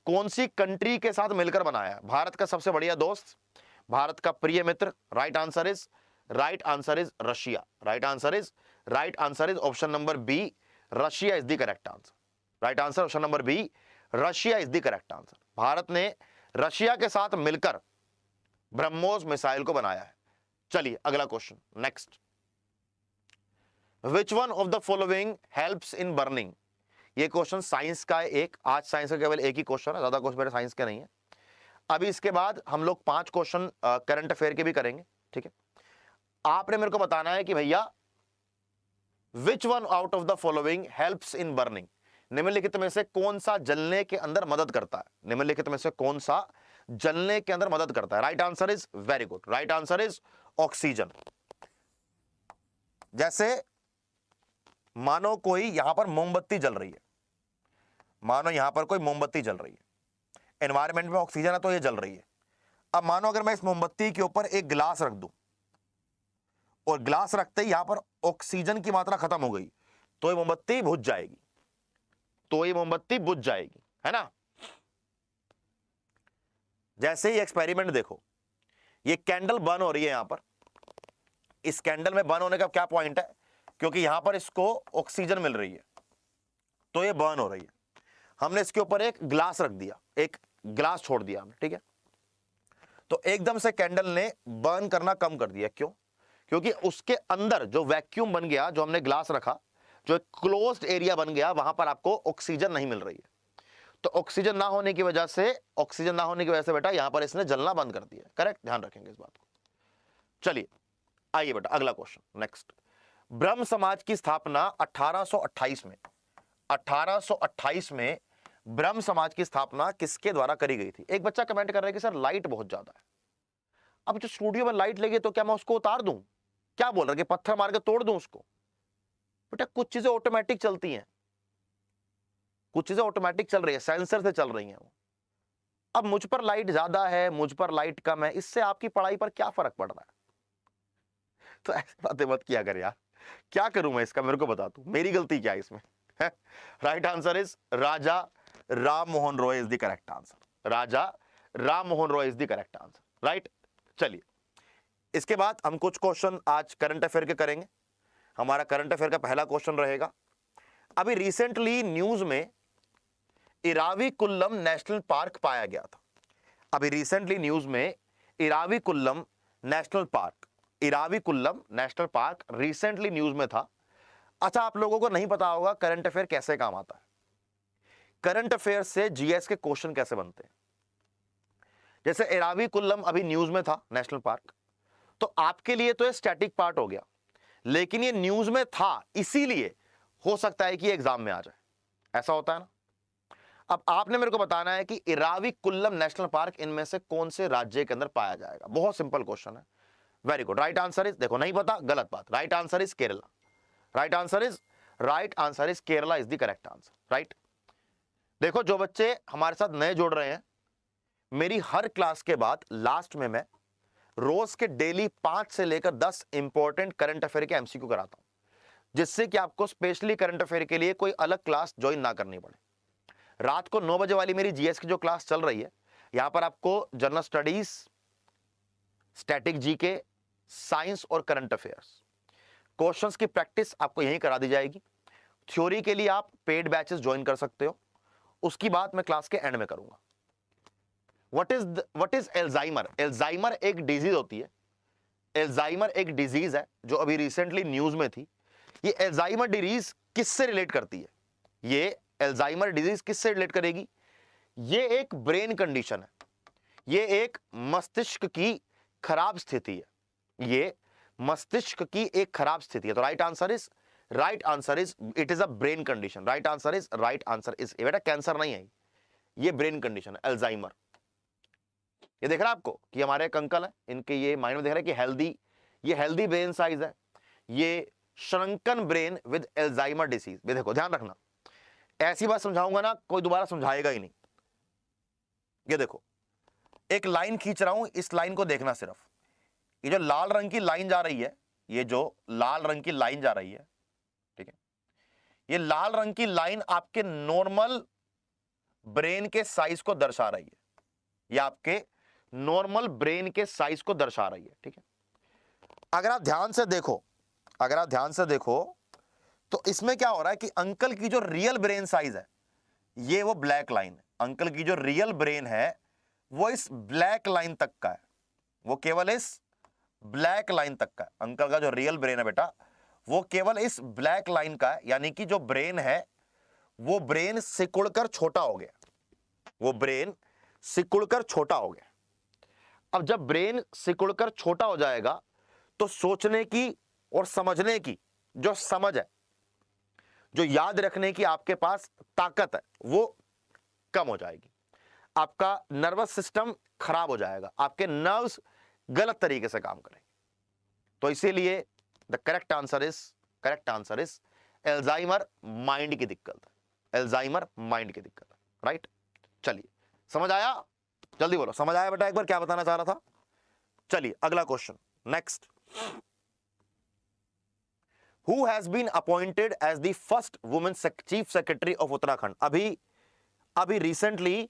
कौन सी कंट्री के साथ मिलकर बनाया है? भारत का सबसे बढ़िया दोस्त, भारत का प्रिय मित्र। Right answer is Russia. Right answer is option number B, Russia is the correct answer. Right answer option number B, Russia is the correct answer. Bharat ने रशिया के साथ मिलकर ब्रह्मोस मिसाइल को बनाया है। चलिए अगला question, next. Which one of the following helps in burning? ये क्वेश्चन साइंस का है एक, आज साइंस का केवल एक ही क्वेश्चन है, ज्यादा क्वेश्चन मेरे साइंस के नहीं है। अभी इसके बाद हम लोग 5 क्वेश्चन करंट अफेयर के भी करेंगे, ठीक है। आपने मेरे को बताना है कि भैया which one out of the following helps in burning, निम्नलिखित में से कौन सा जलने के अंदर मदद करता है? निम्नलिखित में से कौन सा जलने के अंदर मदद करता है? Right answer is very good, right answer is oxygen. जैसे मानो कोई यहां पर मोमबत्ती जल रही है, मानो यहां पर कोई मोमबत्ती जल रही है, एनवायरमेंट में ऑक्सीजन है तो ये जल रही है। अब मानो अगर मैं इस मोमबत्ती के ऊपर एक गिलास रख दूं और गिलास रखते ही यहां पर ऑक्सीजन की मात्रा खत्म हो गई तो ये मोमबत्ती बुझ जाएगी, तो ये मोमबत्ती बुझ जाएगी, है ना। जैसे ही एक्सपेरिमेंट देखो, ये कैंडल बर्न हो रही है यहां पर, इस कैंडल में बर्न होने का क्या पॉइंट है? क्योंकि यहां पर इसको ऑक्सीजन मिल रही है तो ये बर्न हो रही है। हमने इसके ऊपर एक ग्लास रख दिया, एक ग्लास छोड़ दिया हमने, ठीक है, तो एकदम से कैंडल ने बर्न करना कम कर दिया। क्यों? क्योंकि उसके अंदर जो वैक्यूम बन गया, जो हमने ग्लास रखा, जो एक क्लोज्ड एरिया बन गया, वहां पर आपको ऑक्सीजन नहीं मिल रही है। तो ऑक्सीजन ना होने की वजह से बेटा यहां पर इसने जलना बंद कर दिया। करेक्ट, ध्यान रखेंगे इस बात को। चलिए आइए बेटा अगला क्वेश्चन, नेक्स्ट। ब्रह्म समाज की स्थापना 1828 में ब्रह्म समाज की स्थापना किसके द्वारा करी गई थी? एक बच्चा कमेंट कर रहा है कि सर लाइट बहुत ज्यादा है। अब जो स्टूडियो में लाइट लगी तो क्या मैं उसको उतार दूं? क्या बोल रहा है कि पत्थर मार के तोड़ दूं उसको? बेटा कुछ चीजें ऑटोमेटिक चलती हैं, कुछ चीजें ऑटोमेटिक चल रही है, सेंसर से चल रही हैं वो। अब मुझ पर लाइट ज्यादा है, मुझ पर लाइट कम है, इससे आपकी पढ़ाई पर क्या फर्क पड़ रहा है? तो ऐसी बातें मत किया कर यार। क्या करूं मैं इसका, मेरे को बता तू, मेरी गलती क्या है इसमें? Right answer is Raja Ram Mohan Roy is the correct answer. Raja Ram Mohan Roy is the correct answer, right. चलिए इसके बाद हम कुछ क्वेश्चन आज करंट अफेयर के करेंगे। हमारा करंट अफेयर का पहला क्वेश्चन रहेगा, अभी रिसेंटली न्यूज में इराविकुलम नेशनल पार्क पाया गया था। अभी रिसेंटली न्यूज में Eravikulam national park, Eravikulam national park recently news में था। अच्छा, आप लोगों को नहीं पता होगा करंट अफेयर कैसे काम आता है, करंट अफेयर से जीएस के क्वेश्चन कैसे बनते हैं। जैसे इराविकुलम अभी न्यूज में था नेशनल पार्क, तो आपके लिए तो ये स्टैटिक पार्ट हो गया, लेकिन ये न्यूज में था इसीलिए हो सकता है कि एग्जाम में आ जाए, ऐसा होता है ना। अब आपने मेरे को बताना है कि इराविकुलम नेशनल पार्क इनमें से कौन से राज्य के अंदर पाया जाएगा। बहुत सिंपल क्वेश्चन है, very good. Right answer is, देखो नहीं पता, गलत बात। Right answer is Kerala. Right answer is Kerala is the correct answer, right. देखो, जो बच्चे हमारे साथ नए जुड़ रहे हैं, मेरी हर क्लास के बाद लास्ट में मैं रोज के डेली 5 से लेकर 10 इंपॉर्टेंट करंट अफेयर के एमसीक्यू कराता हूं, जिससे कि आपको स्पेशली करंट अफेयर के लिए कोई अलग क्लास ज्वाइन ना करनी पड़े। रात को 9 बजे वाली मेरी जीएस की जो क्लास चल रही है, यहां पर आपको general studies, static GK, science और करंट अफेयर्स क्वेश्चंस की प्रैक्टिस आपको यहीं करा दी जाएगी। थ्योरी के लिए आप पेड बैचेस ज्वाइन कर सकते हो, उसकी बात मैं क्लास के एंड में करूंगा। What is Alzheimer? एल्जाइमर एक डिजीज होती है। एल्जाइमर एक डिजीज है जो अभी रिसेंटली न्यूज में थी। ये एल्जाइमर डिजीज किससे रिलेट करती है? ये एल्जाइमर डिजीज किससे रिलेट करेगी? ये एक ब्रेन कंडीशन है, ये एक मस्तिष्क की खराब स्थिति है, ये मस्तिष्क की एक खराब स्थिति है। तो right answer is it is a brain condition. Right answer is बेटा कैंसर नहीं है, ये ब्रेन कंडीशन है एल्जाइमर। ये देख रहा है आपको कि हमारे एक अंकल है, इनके ये माइंड में देख रहा है कि हेल्दी ब्रेन साइज है, ये श्रंकन ब्रेन विद एल्जाइमर डिसीज। ये देखो, ध्यान रखना, ऐसी बात समझाऊंगा ना कोई दोबारा समझाएगा ही नहीं। ये देखो, एक लाइन खींच रहा हूं, इस लाइन को देखना सिर्फ। ये जो लाल रंग की लाइन जा रही है, ये जो लाल रंग की लाइन जा रही है, ठीक है, ये लाल रंग की लाइन आपके नॉर्मल ब्रेन के साइज को दर्शा रही है, ये आपके नॉर्मल ब्रेन के साइज को दर्शा रही है, ठीक है। अगर आप ध्यान से देखो तो इसमें क्या हो रहा है कि अंकल की जो रियल ब्रेन साइज है, ये वो ब्लैक लाइन है। अंकल की जो रियल ब्रेन है वो इस ब्लैक लाइन तक का है, वो केवल इस ब्लैक लाइन तक का है। अंकल का जो रियल ब्रेन है बेटा, वो केवल इस ब्लैक लाइन का है, यानी कि जो ब्रेन है वो ब्रेन सिकुड़कर छोटा हो गया, वो ब्रेन सिकुड़कर छोटा हो गया। अब जब ब्रेन सिकुड़कर छोटा हो जाएगा तो सोचने की और समझने की जो समझ है, जो याद रखने की आपके पास ताकत है, वो कम हो जाएगी। आपका नर्वस सिस्टम खराब हो जाएगा, आपके नर्व्स गलत तरीके से काम करेंगे। तो इसीलिए the correct answer is Alzheimer mind की दिक्कत है, एल्जाइमर माइंड की दिक्कत है, राइट। चलिए, समझ आया? जल्दी बोलो, समझ आया बेटा? एक बार क्या बताना चाह रहा था? चलिए अगला question, next. Who has been appointed as the first woman chief secretary of Uttarakhand? अभी रिसेंटली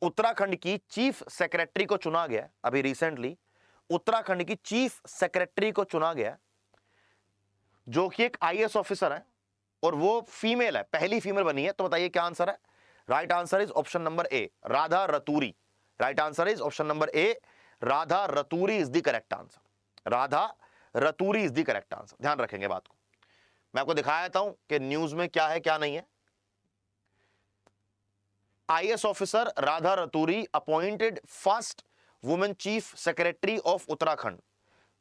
उत्तराखंड की चीफ सेक्रेटरी को चुना गया। अभी रिसेंटली उत्तराखंड की चीफ सेक्रेटरी को चुना गया, जो कि एक आईएएस ऑफिसर है और वो फीमेल है, पहली फीमेल बनी है। तो बताइए क्या आंसर है? Right answer is option number A, Radha Raturi. Right answer is option number A, Radha Raturi is the correct answer. Radha Raturi is the correct answer. ध्यान रखेंगे बात को। मैं आपको दिखाया देता हूं कि न्यूज में क्या है क्या नहीं है। IAS officer Radha Raturi appointed first women chief secretary of Uttarakhand.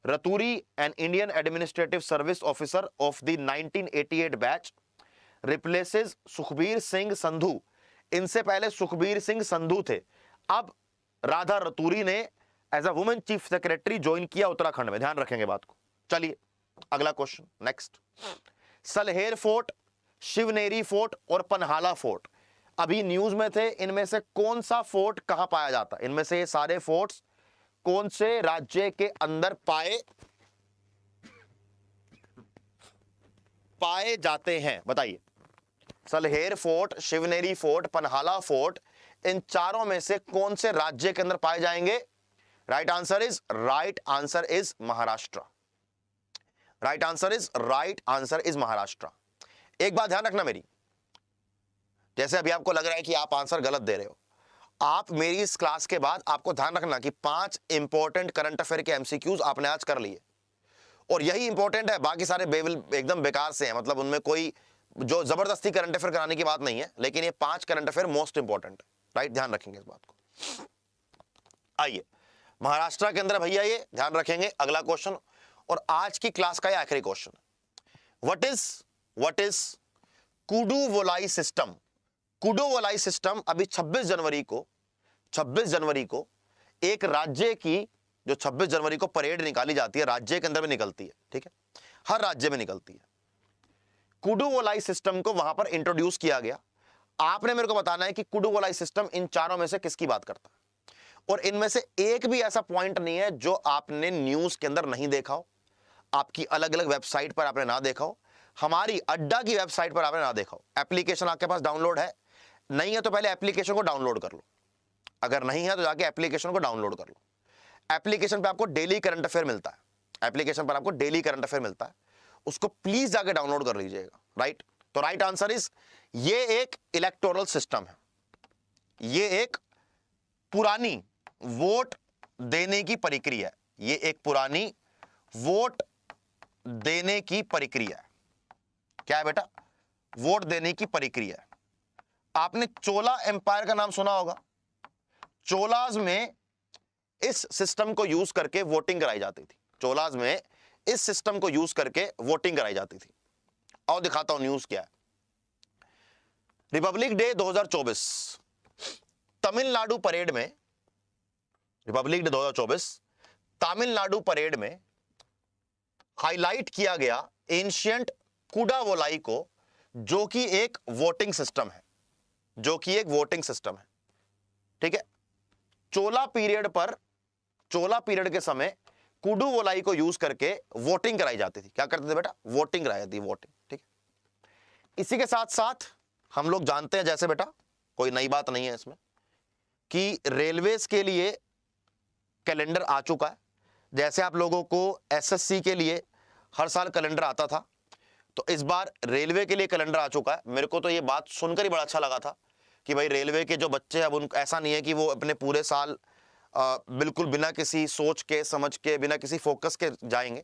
Raturi an Indian administrative service officer of the 1988 batch, replaces Sukhbir Singh Sandhu. इनसे पहले सुखबीर सिंह संधू थे, अब राधा रतूरी ने as a women chief secretary join किया उत्तराखंड में। ध्यान रखेंगे बात को। चलिए अगला question, next. Salher fort, Shivneri fort और पन्हाला फोर्ट अभी न्यूज में थे। इनमें से कौन सा फोर्ट कहां पाया जाता है? इनमें से ये सारे फोर्ट्स कौन से राज्य के अंदर पाए जाते हैं? बताइए। Salher fort, Shivneri fort, Panhala fort, इन चारों में से कौन से राज्य के अंदर पाए जाएंगे? Right answer is Maharashtra. Right answer is Maharashtra. एक बात ध्यान रखना मेरी, जैसे अभी आपको लग रहा है कि आप आंसर गलत दे रहे हो, आप मेरी इस क्लास के बाद आपको ध्यान रखना कि 5 इंपॉर्टेंट करंट अफेयर के एमसीक्यूज आपने आज कर लिए, और यही इंपॉर्टेंट है, बाकी सारे एकदम बेकार से हैं, मतलब उनमें कोई जो जबरदस्ती करंट अफेयर कराने की बात नहीं है, लेकिन ये 5 करंट अफेयर मोस्ट इंपॉर्टेंट है, राइट, ध्यान रखेंगे इस बात को। आइए महाराष्ट्र के अंदर भैया ये ध्यान रखेंगे अगला क्वेश्चन, और आज की क्लास का ये आखिरी क्वेश्चन है। What is Kuduvolai system. Kuduvolai system अभी 26 जनवरी को एक राज्य की, जो 26 जनवरी को परेड निकाली जाती है, राज्य के अंदर में निकलती है, ठीक है, हर राज्य में निकलती है। कुडुवोलाई सिस्टम को वहां पर इंट्रोड्यूस किया गया। आपने मेरे को बताना है कि कुडुवोलाई सिस्टम इन चारों में से किसकी बात करता है, और इनमें से एक भी ऐसा पॉइंट नहीं है जो आपने न्यूज के अंदर नहीं देखा हो, आपकी अलग अलग वेबसाइट पर आपने ना देखा हो, हमारी अड्डा की वेबसाइट पर आपने ना देखा हो। एप्लीकेशन आपके पास डाउनलोड है, नहीं है तो पहले एप्लीकेशन को डाउनलोड कर लो, अगर नहीं है तो जाके एप्लीकेशन को डाउनलोड कर लो। एप्लीकेशन पे आपको डेली करंट अफेयर मिलता है, एप्लीकेशन पर आपको डेली करंट अफेयर मिलता है, उसको प्लीज जाके डाउनलोड कर लीजिएगा, राइट। तो राइट आंसर इज, ये एक इलेक्टोरल सिस्टम है, ये एक पुरानी वोट देने की प्रक्रिया है, ये एक पुरानी वोट देने की प्रक्रिया है। क्या है बेटा? वोट देने की प्रक्रिया है। आपने चोला एम्पायर का नाम सुना होगा। चोलाज में इस सिस्टम को यूज करके वोटिंग कराई जाती थी, चोलाज में इस सिस्टम को यूज करके वोटिंग कराई जाती थी। और दिखाता हूं न्यूज क्या है। रिपब्लिक डे 2024 तमिलनाडु परेड में, रिपब्लिक डे 2024 तमिलनाडु परेड में हाईलाइट किया गया एंशिएंट कुडावोलाई को, जो कि एक वोटिंग सिस्टम है, जो कि एक वोटिंग सिस्टम है, ठीक है। चोला पीरियड के समय कुडुवोलाई को यूज करके वोटिंग कराई जाती थी। क्या करते थे बेटा? वोटिंग कराई जाती, वोटिंग, ठीक है। इसी के साथ साथ हम लोग जानते हैं, जैसे बेटा कोई नई बात नहीं है इसमें, कि रेलवेज के लिए कैलेंडर आ चुका है। जैसे आप लोगों को एसएससी के लिए हर साल कैलेंडर आता था, तो इस बार रेलवे के लिए कैलेंडर आ चुका है। मेरे को तो ये बात सुनकर ही बड़ा अच्छा लगा था कि भाई रेलवे के जो बच्चे हैं, अब उनको ऐसा नहीं है कि वो अपने पूरे साल बिल्कुल बिना किसी सोच के, समझ के, बिना किसी फोकस के जाएंगे।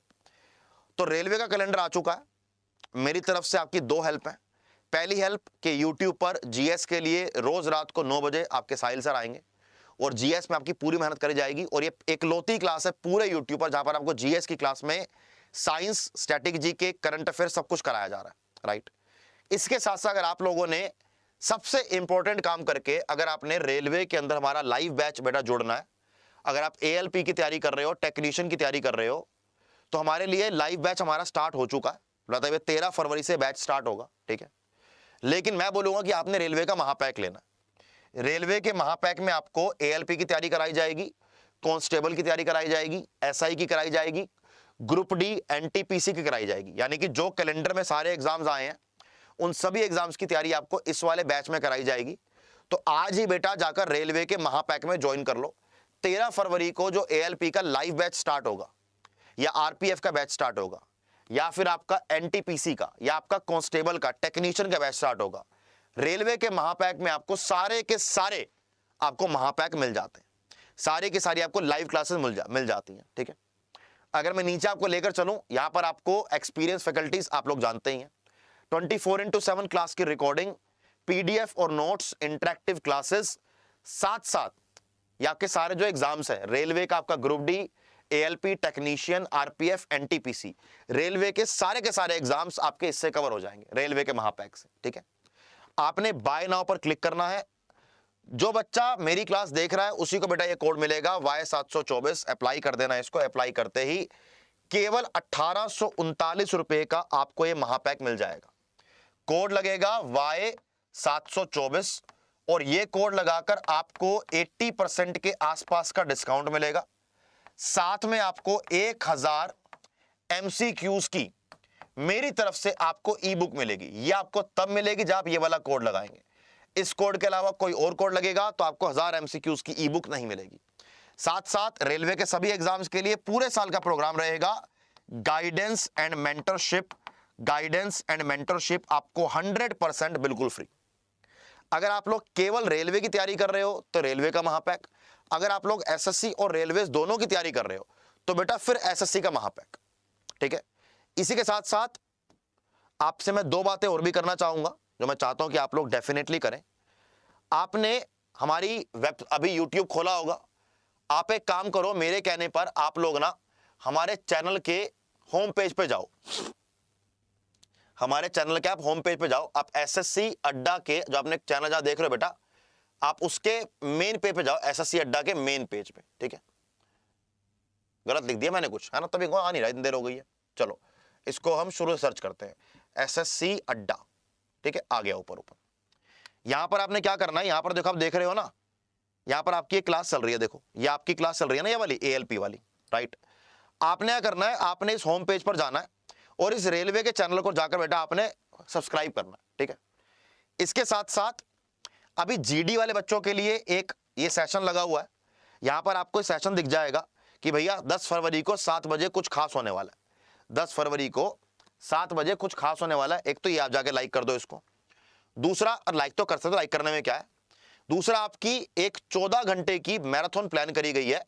तो रेलवे का कैलेंडर आ चुका है। मेरी तरफ से आपकी 2 हेल्प है। पहली हेल्प कि यूट्यूब पर जीएस के लिए रोज रात को 9 बजे आपके साहिल सर आएंगे, और जीएस में आपकी पूरी मेहनत करी जाएगी। और ये एकलौती क्लास है पूरे यूट्यूब पर जहां पर आपको जीएस की क्लास में साइंस, स्टैटिक जी के, करंट अफेयर सब कुछ कराया जा रहा है, राइट। इसके साथ साथ अगर आप लोगों ने सबसे इंपॉर्टेंट काम करके, अगर आपने रेलवे के अंदर हमारा लाइव बैच बेटा जोड़ना है, अगर आप एएलपी की तैयारी कर रहे हो, टेक्नीशियन की तैयारी कर रहे हो, तो हमारे लिए लाइव बैच हमारा स्टार्ट हो चुका है। बताइए 13 फरवरी से बैच स्टार्ट होगा, ठीक है। लेकिन मैं बोलूंगा कि आपने रेलवे का महापैक लेना। रेलवे के महापैक में आपको एएलपी की तैयारी कराई जाएगी, कांस्टेबल की तैयारी कराई जाएगी, एसआई की कराई जाएगी, ग्रुप डी, एनटीपीसी की कराई जाएगी। यानी कि जो कैलेंडर में सारे एग्जाम्स आए हैं, उन सभी एग्जाम्स की तैयारी आपको इस वाले बैच में कराई जाएगी। तो आज ही बेटा जाकर रेलवे के महापैक में ज्वाइन कर लो। 13 फरवरी को जो एएलपी का लाइव बैच स्टार्ट होगा, या आरपीएफ का बैच स्टार्ट होगा, या फिर आपका एनटीपीसी का, या आपका कांस्टेबल का, टेक्नीशियन का बैच स्टार्ट होगा, रेलवे के महापैक में आपको सारे के सारे आपको महापैक मिल जाते हैं। सारे के सारी आपको लाइव क्लासेस मिल जाती हैं, ठीक है। अगर मैं नीचे आपको लेकर चलूं, यहां पर आपको एक्सपीरियंस फैकल्टीज आप लोग जानते ही हैं, 24/7 क्लास की रिकॉर्डिंग, पीडीएफ और नोट्स, इंटरेक्टिव क्लासेस, साथ साथ ये आपके सारे जो एग्जाम्स है, रेलवे का आपका group D, ALP, technician, RPF, NTPC, railway के सारे एग्जाम्स आपके इससे कवर हो जाएंगे, रेलवे के महापैक से, ठीक है। आपने बाय नाउ पर क्लिक करना है। जो बच्चा मेरी क्लास देख रहा है उसी को बेटा ये कोड मिलेगा Y724, अप्लाई कर देना इसको। अप्लाई करते ही केवल 1839 रुपए का आपको ये महापैक मिल जाएगा। कोड लगेगा Y724, और ये कोड लगाकर आपको 80% के आसपास का डिस्काउंट मिलेगा। साथ में आपको 1000 MCQs की मेरी तरफ से आपको ई बुक मिलेगी। ये आपको तब मिलेगी जब आप ये वाला कोड लगाएंगे। इस कोड के अलावा कोई और कोड लगेगा तो आपको 1000 MCQs की ई बुक नहीं मिलेगी। साथ साथ रेलवे के सभी एग्जाम्स के लिए पूरे साल का प्रोग्राम रहेगा। गाइडेंस एंड मेंटरशिप आपको 100% बिल्कुल फ्री। अगर आप लोग केवल रेलवे की तैयारी कर रहे हो तो रेलवे का महापैक, अगर आप लोग एसएससी और रेलवे दोनों की तैयारी कर रहे हो तो बेटा फिर एसएससी का महापैक। ठीक है, इसी के साथ साथ आपसे मैं दो बातें और भी करना चाहूंगा जो मैं चाहता हूं कि आप लोग डेफिनेटली करें। आपने हमारी वेब अभी यूट्यूब खोला होगा, आप एक काम करो, मेरे कहने पर आप लोग ना हमारे चैनल के होम पेज पे जाओ, हमारे चैनल के आप होम पेज पे जाओ, आप एसएससी अड्डा के जो आपने चैनल जहां देख रहे हो बेटा, आप उसके मेन पेज पे जाओ, एसएससी अड्डा के मेन पेज पे। ठीक है, गलत लिख दिया मैंने कुछ, है ना, तभी आ नहीं रहा, इतनी देर हो गई है। चलो इसको हम शुरू से सर्च करते हैं, एसएससी अड्डा। ठीक है, आ गया ऊपर ऊपर। यहां पर आपने क्या करना है, यहां पर देखो, आप देख रहे हो ना, यहां पर आपकी एक क्लास चल रही है, देखो ये आपकी क्लास चल रही है ना, ये वाली एएलपी वाली, राइट। आपने क्या करना है, आपने इस होम पेज पर जाना है और इस रेलवे के चैनल को जाकर बेटा आपने सब्सक्राइब करना है। ठीक है, इसके साथ साथ अभी जीडी वाले बच्चों के लिए एक ये सेशन लगा हुआ है, यहां पर आपको सेशन दिख जाएगा कि भैया 10 फरवरी को 7 बजे कुछ खास होने वाला है, 10 फरवरी को 7 बजे कुछ खास होने वाला है। एक तो ये आप जाके लाइक कर दो इसको, दूसरा लाइक तो कर सकते हो, लाइक करने में क्या है, दूसरा आपकी एक 14 घंटे की मैराथन प्लान करी गई है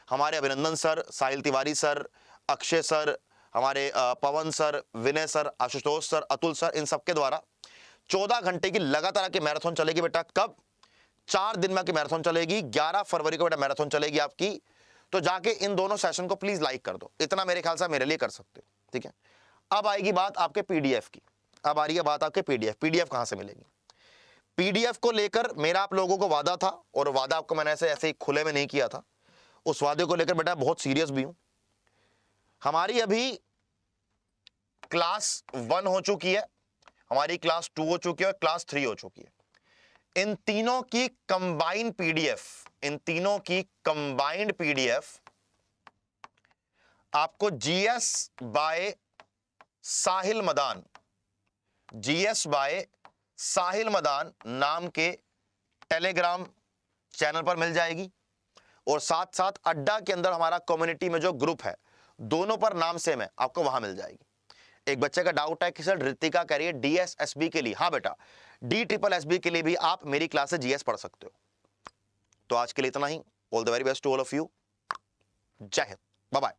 हमारे Abhinandan sir, Sahil Tiwari sir, Akshay sir, हमारे Pawan sir, Vinay sir, Ashutosh sir, Atul sir, इन सबके द्वारा 14 घंटे की लगातार की मैराथन चलेगी बेटा। कब? 4 दिन में की मैराथन चलेगी, 11 फरवरी को बेटा मैराथन चलेगी आपकी। तो जाके इन दोनों सेशन को प्लीज लाइक कर दो, इतना मेरे ख्याल से मेरे लिए कर सकते हो। ठीक है, अब आएगी बात आपके पीडीएफ की, अब आ रही है बात आपके पीडीएफ। पीडीएफ कहां से मिलेगी? पीडीएफ को लेकर मेरा आप लोगों को वादा था, और वादा आपको मैंने ऐसे ही खुले में नहीं किया था, उस वादे को लेकर बेटा बहुत सीरियस भी हूं। हमारी अभी क्लास 1 हो चुकी है, हमारी क्लास 2 हो चुकी है और क्लास 3 हो चुकी है। इन तीनों की कंबाइंड पीडीएफ, इन तीनों की कंबाइंड पीडीएफ आपको GS by Sahil Madan, GS by Sahil Madan नाम के टेलीग्राम चैनल पर मिल जाएगी, और साथ साथ अड्डा के अंदर हमारा कम्युनिटी में जो ग्रुप है दोनों पर नाम सेम है, आपको वहां मिल जाएगी। एक बच्चे का डाउट है कि सर ऋतिका कह रही है डीएसएसबी के लिए, हाँ बेटा DSSB के लिए भी आप मेरी क्लास से जीएस पढ़ सकते हो। तो आज के लिए इतना ही, all the very best to all of you, Jai Hind, bye bye.